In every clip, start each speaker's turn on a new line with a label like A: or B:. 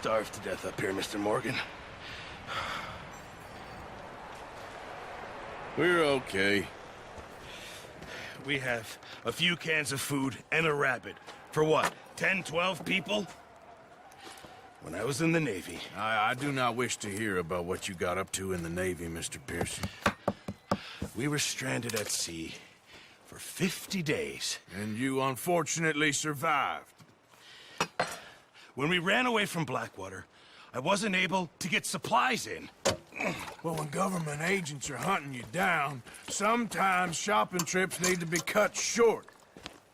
A: starve to death up here, Mr. Morgan.
B: We're okay.
A: We have a few cans of food and a rabbit. For what, 10, 12 people? When I was in the Navy...
B: I do not wish to hear about what you got up to in the Navy, Mr. Pearson.
A: We were stranded at sea for 50 days.
B: And you unfortunately survived.
A: When we ran away from Blackwater, I wasn't able to get supplies in.
B: Well, when government agents are hunting you down, sometimes shopping trips need to be cut short.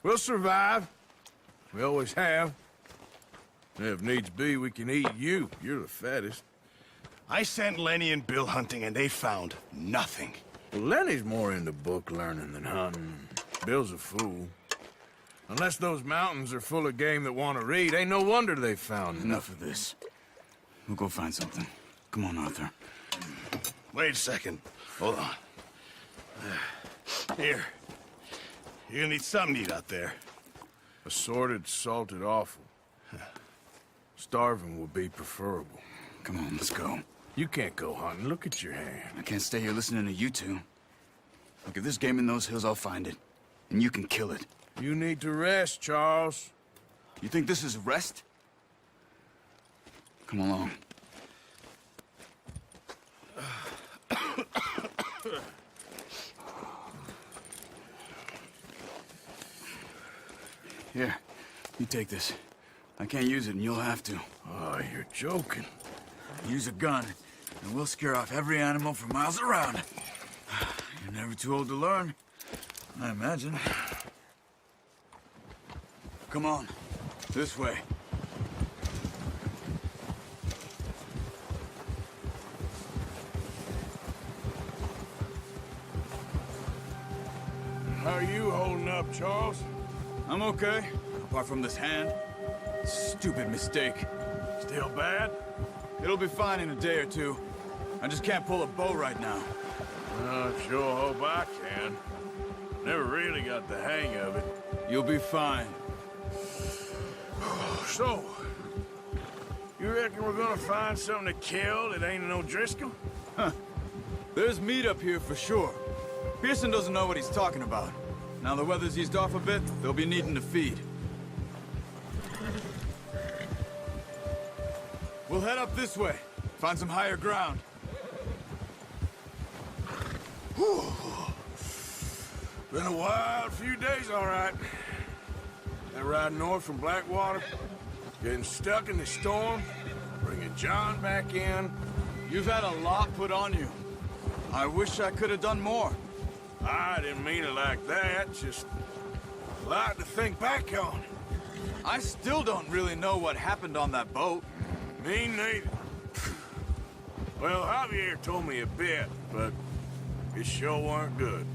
B: We'll survive. We always have. If needs be, we can eat you. You're the fattest.
A: I sent Lenny and Bill hunting, and they found nothing.
B: Well, Lenny's more into book learning than hunting. Bill's a fool. Unless those mountains are full of game that want to read, ain't no wonder they found
C: Enough of this. We'll go find something. Come on, Arthur.
A: Wait a second. Hold on. Here. You're gonna need something to eat out there.
B: Assorted, salted offal. Starving would be preferable.
C: Come on, let's go.
B: You can't go hunting. Look at your hand.
C: I can't stay here listening to you two. Look, if there's game in those hills, I'll find it. And you can kill it.
B: You need to rest, Charles.
C: You think this is rest? Come along. Here, you take this. I can't use it, and you'll have to.
B: Oh, you're joking.
C: Use a gun, and we'll scare off every animal for miles around. You're never too old to learn, I imagine. Come on, this way.
B: How are you holding up, Charles?
C: I'm okay, apart from this hand. Stupid mistake.
B: Still bad?
C: It'll be fine in a day or two. I just can't pull a bow right now.
B: I sure hope I can. Never really got the hang of it.
C: You'll be fine.
B: So, you reckon we're gonna find something to kill that ain't no Driscoll?
C: There's meat up here for sure. Pearson doesn't know what he's talking about. Now the weather's eased off a bit, they'll be needing to feed. We'll head up this way. Find some higher ground.
B: Whew. Been a wild few days, all right. That ride north from Blackwater, getting stuck in the storm, bringing John back in.
C: You've had a lot put on you. I wish I could have done more.
B: I didn't mean it like that, just a lot to think back on.
C: I still don't really know what happened on that boat.
B: Me neither. Well, Javier told me a bit, but it sure weren't good.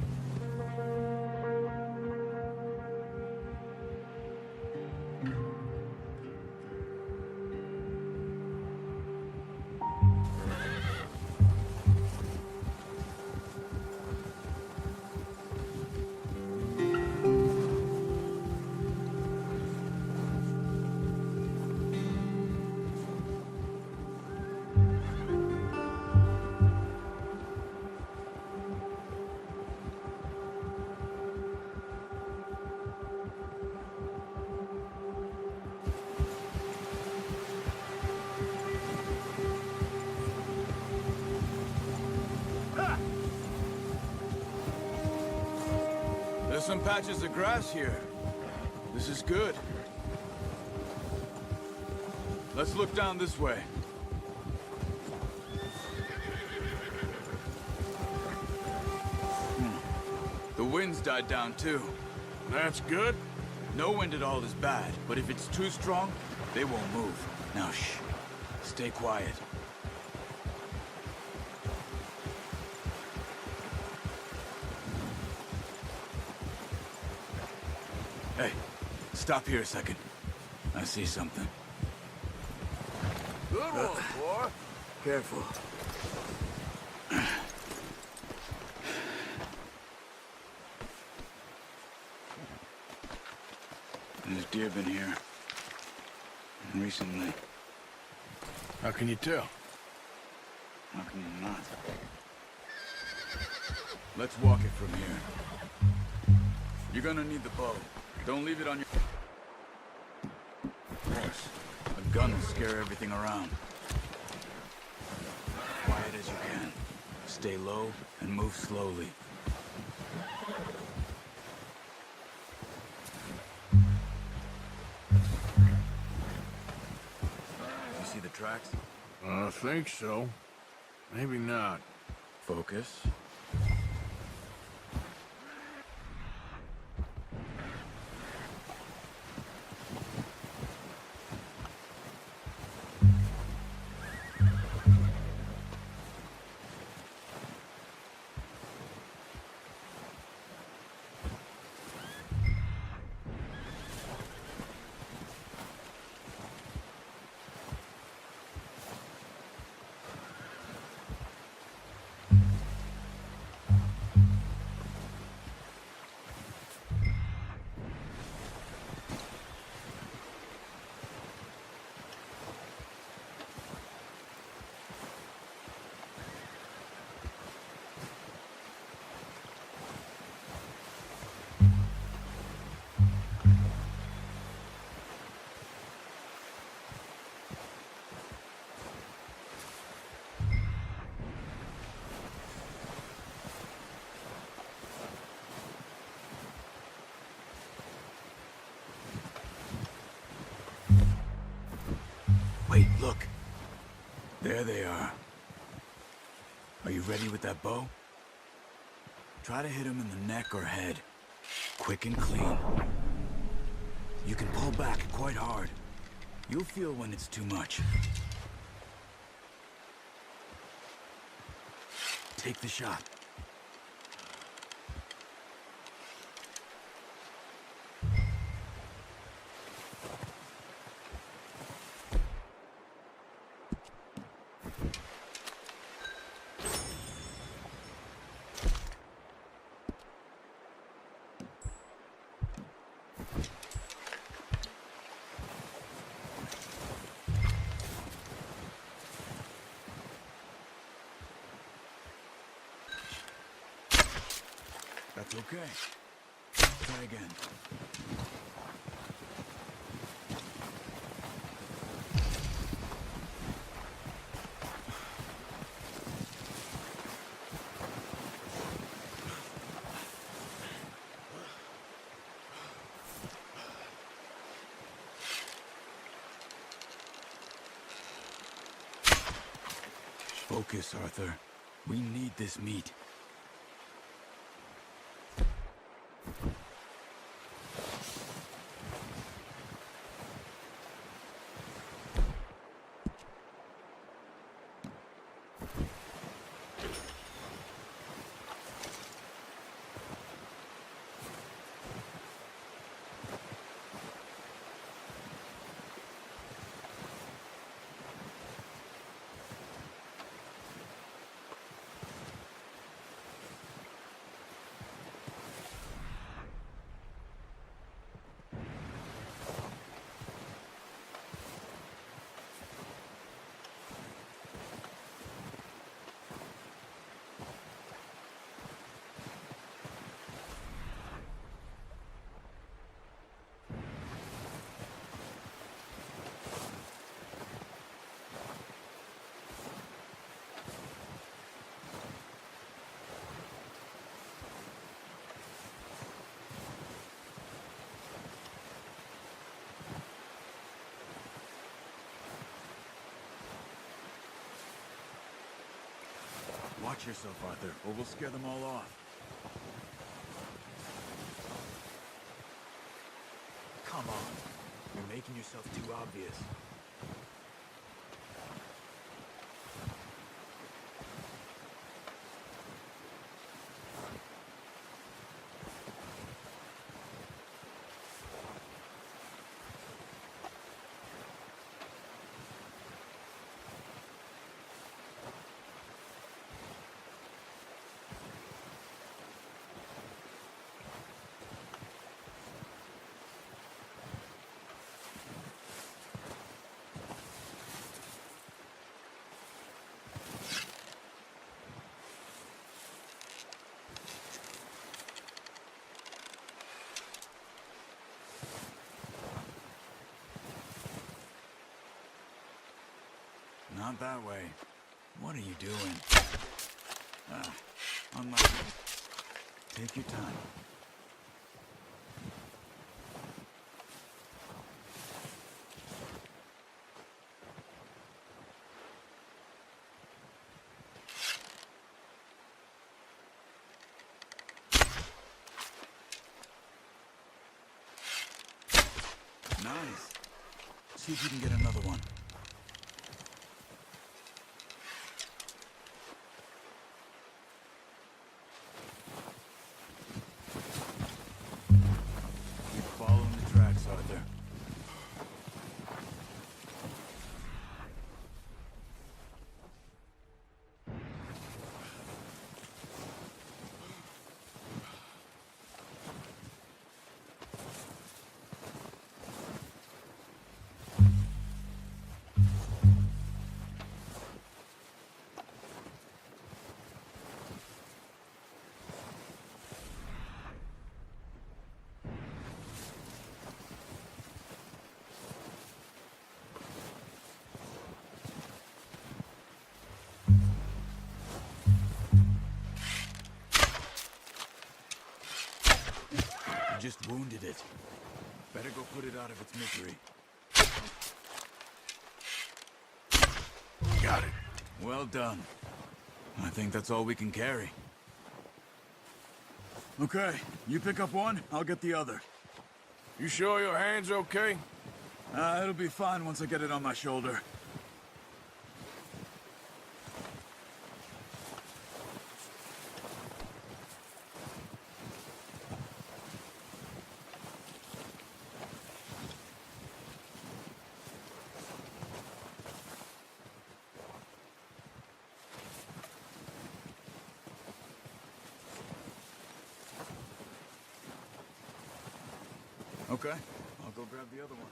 C: There's some patches of grass here. This is good. Let's look down this way. The wind's died down too.
B: That's good.
C: No wind at all is bad, but if it's too strong, they won't move. Now shh. Stay quiet. Hey, stop here a second. I see something.
B: Good one, boy.
C: Careful. There's deer been here. Recently.
B: How can you tell?
C: How can you not? Let's walk it from here. You're gonna need the bow. Don't leave it on your horse. A gun will scare everything around. Quiet as you can. Stay low and move slowly. You see the tracks?
B: I think so. Maybe not.
C: Focus. Wait, look. There they are. Are you ready with that bow? Try to hit him in the neck or head. Quick and clean. You can pull back quite hard. You'll feel when it's too much. Take the shot. That's okay. Try again. Focus, Arthur. We need this meat. Watch yourself, Arthur, or we'll scare them all off. Come on. You're making yourself too obvious. Not that way. What are you doing? Unlucky. Take your time. Nice. See if you can get another one. Keep following the tracks, Arthur. You just wounded it. Better go put it out of its misery.
B: Got it.
C: Well done. I think that's all we can carry. Okay, you pick up one, I'll get the other.
B: You sure your hand's okay?
C: It'll be fine once I get it on my shoulder. Okay, I'll go grab the other one.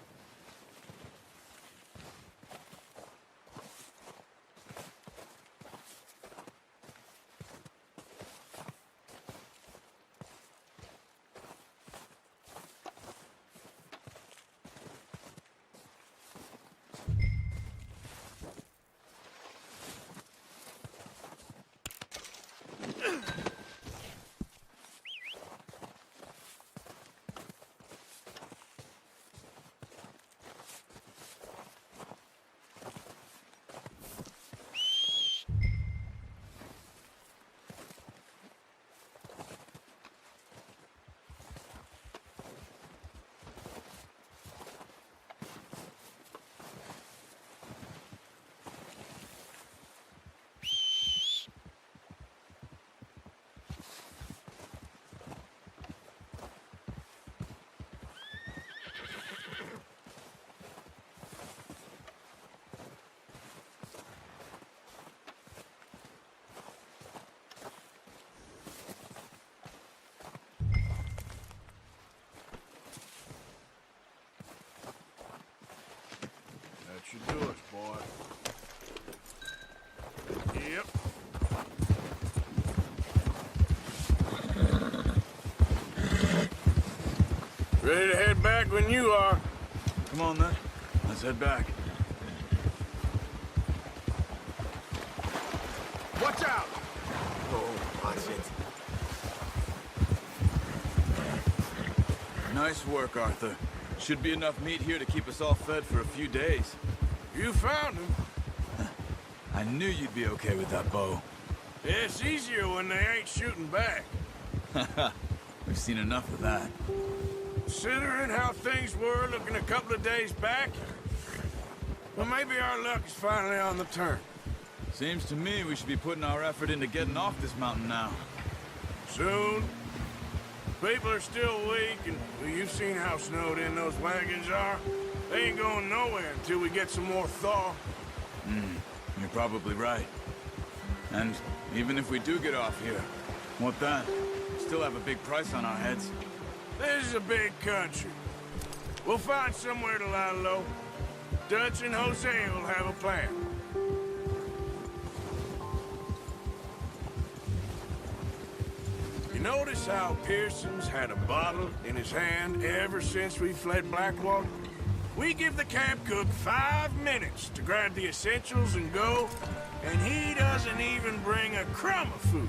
B: That should do us, boy. Yep. Ready to head back when you are.
C: Come on then, let's head back.
B: Watch out!
D: Oh, watch it.
C: Nice work, Arthur. Should be enough meat here to keep us all fed for a few days.
B: You found him.
C: I knew you'd be okay with that bow.
B: It's easier when they ain't shooting back.
C: We've seen enough of that.
B: Considering how things were looking a couple of days back, well, maybe our luck is finally on the turn.
C: Seems to me we should be putting our effort into getting off this mountain now.
B: Soon. People are still weak, and well, you've seen how snowed in those wagons are. They ain't going nowhere until we get some more thaw.
C: You're probably right. And even if we do get off here, what then? We still have a big price on our heads.
B: This is a big country. We'll find somewhere to lie low. Dutch and Jose will have a plan. You notice how Pearson's had a bottle in his hand ever since we fled Blackwater? We give the camp cook 5 minutes to grab the essentials and go, and he doesn't even bring a crumb of food.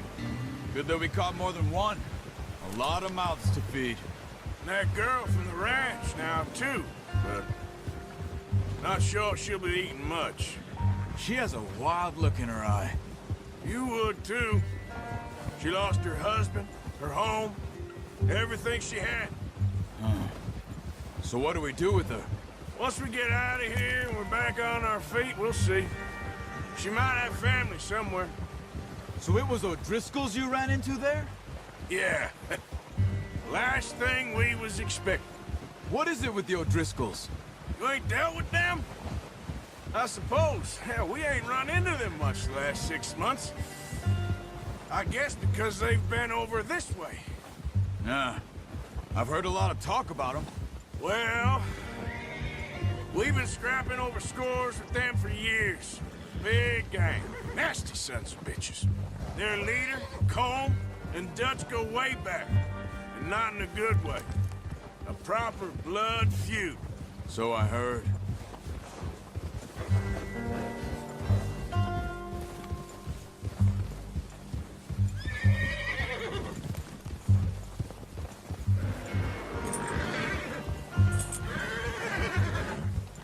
C: Good that we caught more than one. A lot of mouths to feed.
B: And that girl from the ranch now, too, but not sure she'll be eating much.
C: She has a wild look in her eye.
B: You would, too. She lost her husband, her home, everything she had.
C: So what do we do with her?
B: Once we get out of here and we're back on our feet, we'll see. She might have family somewhere.
C: So it was O'Driscoll's you ran into there?
B: Yeah. Last thing we was expecting.
C: What is it with the O'Driscolls?
B: You ain't dealt with them? I suppose. Hell, we ain't run into them much the last 6 months. I guess because they've been over this way.
C: Nah. I've heard a lot of talk about them.
B: Well, we've been scrapping over scores with them for years. Big gang. Nasty sons of bitches. Their leader, Colm, and Dutch go way back. And not in a good way. A proper blood feud.
C: So I heard.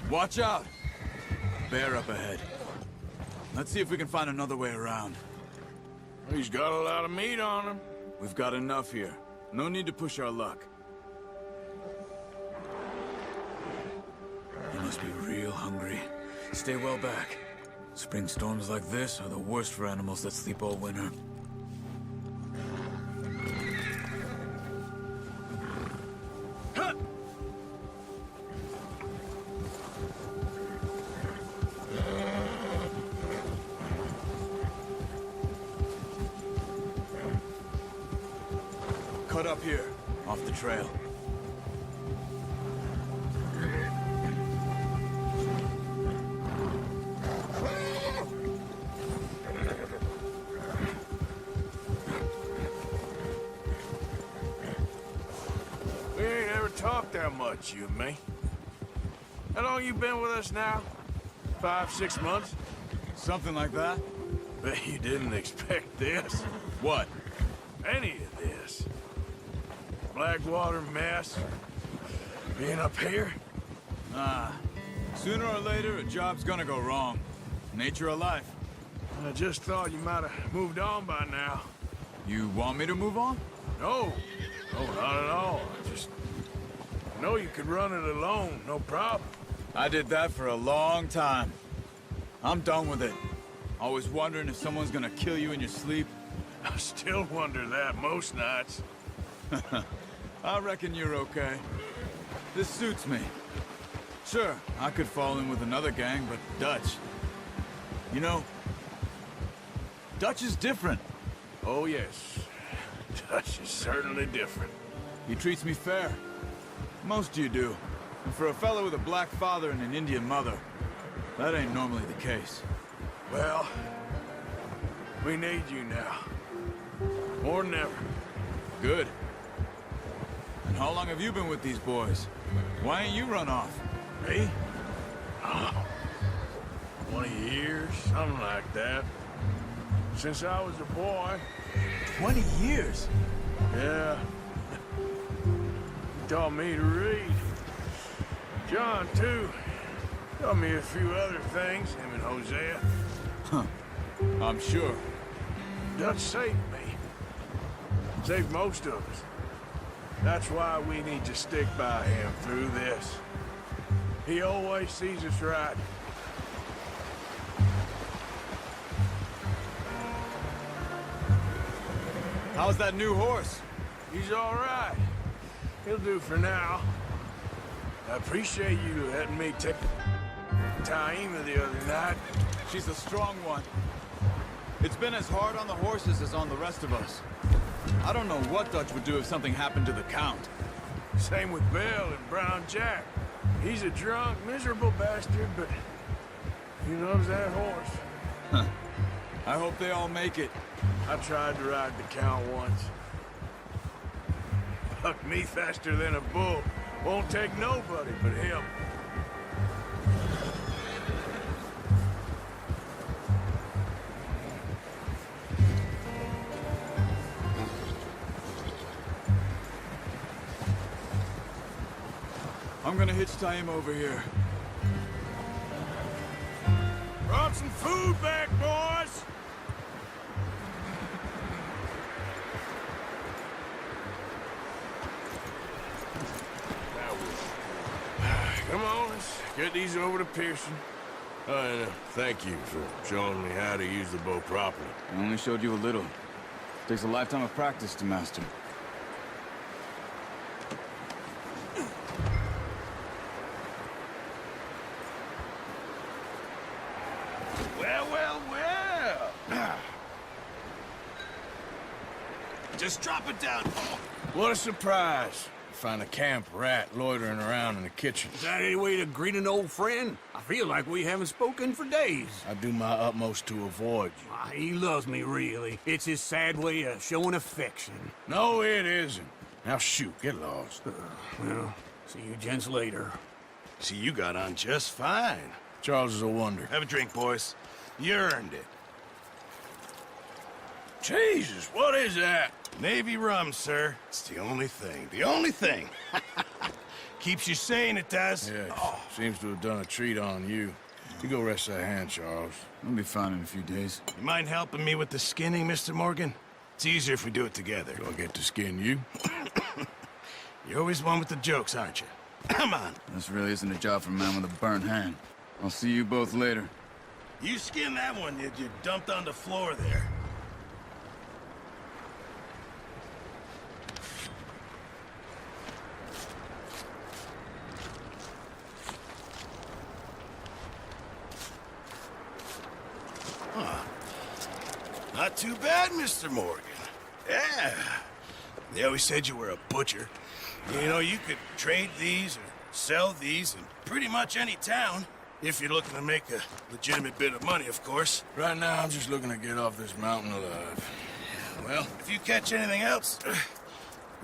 C: Watch out! Bear up ahead. Let's see if we can find another way around.
B: He's got a lot of meat on him.
C: We've got enough here. No need to push our luck. You must be real hungry. Stay well back. Spring storms like this are the worst for animals that sleep all winter. Cut up here, off the trail.
B: We ain't ever talked that much, you and me. How long you been with us now? 5, 6 months?
C: Something like that?
B: Bet you didn't expect this.
C: What?
B: Any of this. Blackwater mess. Being up here?
C: Sooner or later, a job's gonna go wrong. Nature of life.
B: I just thought you might have moved on by now.
C: You want me to move on?
B: No. No, not at all. I know you could run it alone, no problem.
C: I did that for a long time. I'm done with it. Always wondering if someone's gonna kill you in your sleep.
B: I still wonder that most nights.
C: I reckon you're okay. This suits me. Sure, I could fall in with another gang, but Dutch... You know, Dutch is different.
B: Oh, yes. Dutch is certainly different.
C: He treats me fair. Most of you do. And for a fellow with a black father and an Indian mother, that ain't normally the case.
B: Well, we need you now. More than ever.
C: Good. And how long have you been with these boys? Why ain't you run off?
B: Me? Oh, 20 years, something like that. Since I was a boy.
C: 20 years?
B: Yeah. He taught me to read. John, too. Taught me a few other things, him and Hosea.
C: Huh. I'm sure.
B: Dutch saved me. Saved most of us. That's why we need to stick by him through this. He always sees us right.
C: How's that new horse?
B: He's all right. He'll do for now. I appreciate you letting me take Taima the other night.
C: She's a strong one. It's been as hard on the horses as on the rest of us. I don't know what Dutch would do if something happened to the Count.
B: Same with Bill and Brown Jack. He's a drunk, miserable bastard, but he loves that horse.
C: Huh. I hope they all make it.
B: I tried to ride the Count once. Bucked me faster than a bull. Won't take nobody but him.
C: I'm gonna hitch tie him over here.
B: Brought some food back, boys! Come on, let's get these over to Pearson. And thank you for showing me how to use the bow properly.
C: I only showed you a little. Takes a lifetime of practice to master.
A: Well, well, well. Just drop it down, Paul.
B: What a surprise. Find a camp rat loitering around in the kitchen.
E: Is that any way to greet an old friend? I feel like we haven't spoken for days.
B: I do my utmost to avoid you.
E: He loves me, really. It's his sad way of showing affection.
B: No, it isn't. Now shoot, get lost.
E: Well, see you gents later.
A: See, you got on just fine.
B: Charles is a wonder.
A: Have a drink, boys. You earned it.
B: Jesus, what is that?
A: Navy rum, sir. It's the only thing. The only thing. Keeps you sane, it does.
B: Yeah, seems to have done a treat on you. You go rest that hand, Charles.
C: I'll be fine in a few days.
A: You mind helping me with the skinning, Mr. Morgan? It's easier if we do it together.
B: Do I get to skin you?
A: You're always one with the jokes, aren't you? Come on.
C: This really isn't a job for a man with a burnt hand. I'll see you both later.
A: You skinned that one you dumped on the floor there. Not too bad, Mr. Morgan. Yeah. They always said you were a butcher. You know, you could trade these or sell these in pretty much any town. If you're looking to make a legitimate bit of money, of course.
B: Right now, I'm just looking to get off this mountain alive.
A: Well, if you catch anything else,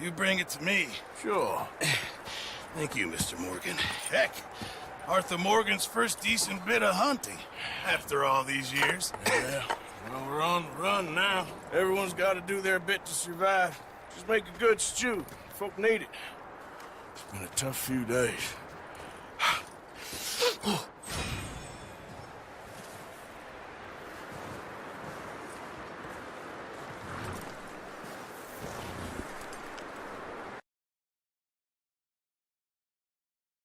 A: you bring it to me.
B: Sure.
A: Thank you, Mr. Morgan. Heck, Arthur Morgan's first decent bit of hunting after all these years.
B: Yeah. Well, we're on the run now. Everyone's got to do their bit to survive. Just make a good stew. Folk need it. It's been a tough few days.